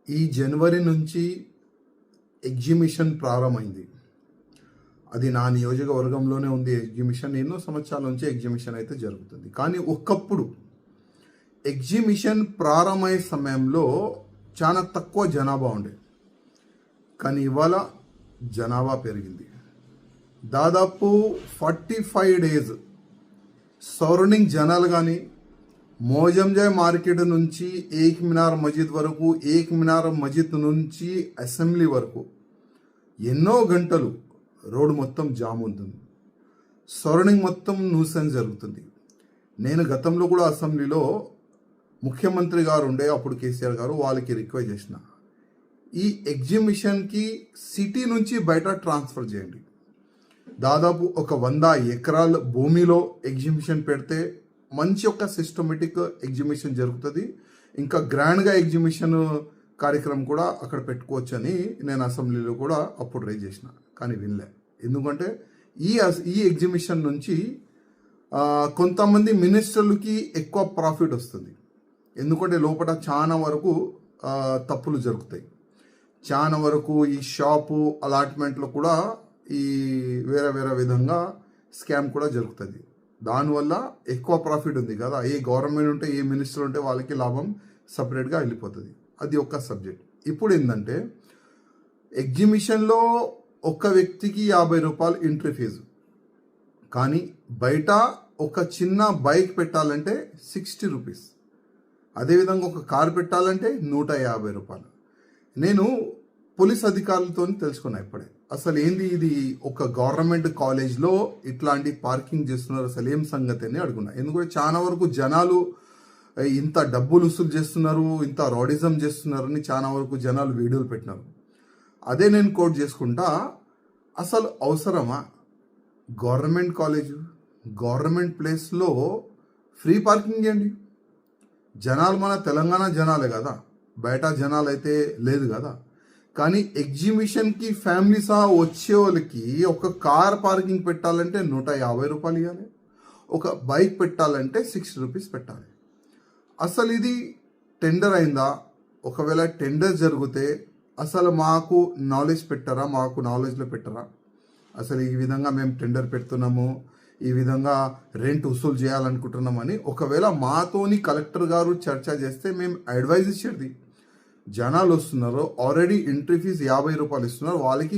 ఈ జనవరి నుంచి ఎగ్జిబిషన్ ప్రారంభమైంది. అది నా నియోజకవర్గంలోనే ఉంది. ఎగ్జిబిషన్ ఎన్నో సంవత్సరాల నుంచి ఎగ్జిబిషన్ అయితే జరుగుతుంది. కానీ ఒకప్పుడు ఎగ్జిబిషన్ ప్రారంభమయ్యే సమయంలో చాలా తక్కువ జనాభా ఉండే, కానీ ఇవాళ జనాభా పెరిగింది. దాదాపు 45 డేస్ సరౌండింగ్ జనాలు కానీ మోజంజాయ్ మార్కెట్ నుంచి ఏక్ మినార్ మస్జిద్ వరకు, ఏక్ మినార్ మస్జిద్ నుంచి అసెంబ్లీ వరకు ఎన్నో గంటలు రోడ్డు మొత్తం జామ్ ఉంటుంది. సరౌండింగ్ మొత్తం న్యూసెన్స్ జరుగుతుంది. నేను గతంలో కూడా అసెంబ్లీలో ముఖ్యమంత్రి గారు ఉండే, అప్పుడు కేసీఆర్ గారు, వాళ్ళకి రిక్వెస్ట్ చేసిన, ఈ ఎగ్జిబిషన్కి సిటీ నుంచి బయట ట్రాన్స్ఫర్ చేయండి. దాదాపు ఒక 100 ఎకరాల భూమిలో ఎగ్జిబిషన్ పెడితే మంచి ఒక సిస్టమేటిక్ ఎగ్జిబిషన్ జరుగుతుంది. ఇంకా గ్రాండ్గా ఎగ్జిబిషన్ కార్యక్రమం కూడా అక్కడ పెట్టుకోవచ్చని నేను అసెంబ్లీలో కూడా అప్పుడు రైజ్ చేసిన, కానీ వినలే. ఎందుకంటే ఈ ఎగ్జిబిషన్ నుంచి కొంతమంది మినిస్టర్లకి ఎక్కువ ప్రాఫిట్ వస్తుంది. ఎందుకంటే లోపల చాలా వరకు తప్పులు జరుగుతాయి. చాలా వరకు ఈ షాపు అలాట్మెంట్లో కూడా ఈ వేరే వేరే విధంగా స్కామ్ కూడా జరుగుతుంది. దానివల్ల ఎక్కువ ప్రాఫిట్ ఉంది కదా. ఏ గవర్నమెంట్ ఉంటే, ఏ మినిస్టర్ ఉంటే వాళ్ళకి లాభం సపరేట్గా వెళ్ళిపోతుంది. అది ఒక సబ్జెక్ట్. ఇప్పుడు ఏంటంటే ఎగ్జిబిషన్లో ఒక్క వ్యక్తికి 50 రూపాయలు ఎంట్రీ ఫీజు, కానీ బయట ఒక చిన్న బైక్ పెట్టాలంటే 60 రూపీస్. అదేవిధంగా ఒక కార్ పెట్టాలంటే 150 రూపాయలు. నేను పోలీస్ అధికారులతో తెలుసుకున్నా ఇప్పుడే, అసలు ఏంది ఇది, ఒక గవర్నమెంట్ కాలేజ్లో ఇట్లాంటి పార్కింగ్ చేస్తున్నారు, అసలు ఏం సంగతి అని అడుగున్నా. ఎందుకంటే చాలా వరకు జనాలు ఇంత డబ్బులు వసూలు చేస్తున్నారు, ఇంత రౌడిజం చేస్తున్నారు అని చాలా వరకు జనాలు వీడియోలు పెట్టినారు. అదే నేను కోట్ చేసుకుంటా, అసలు అవసరమా? గవర్నమెంట్ కాలేజు, గవర్నమెంట్ ప్లేస్లో ఫ్రీ పార్కింగ్ చేయండి. జనాలు మన తెలంగాణ జనాలే కదా, బయట జనాలు అయితే లేదు కదా. కానీ ఎగ్జిబిషన్కి ఫ్యామిలీ సహా వచ్చే వాళ్ళకి ఒక కార్ పార్కింగ్ పెట్టాలంటే 150 రూపాయలు ఇవ్వాలి, ఒక బైక్ పెట్టాలంటే 60 రూపీస్ పెట్టాలి. అసలు ఇది టెండర్ అయిందా? ఒకవేళ టెండర్ జరిగితే అసలు మాకు నాలెడ్జ్ పెట్టారా, మాకు నాలెడ్జ్లో పెట్టారా? అసలు ఈ విధంగా మేము టెండర్ పెడుతున్నాము, ఈ విధంగా రెంట్ వసూలు చేయాలనుకుంటున్నామని ఒకవేళ మాతోని కలెక్టర్ గారు చర్చ చేస్తే మేము అడ్వైజ్ ఇచ్చేది. జనాలు వస్తున్నారు, ఆల్రెడీ ఎంట్రీ ఫీజు 50 రూపాయలు ఇస్తున్నారు, వాళ్ళకి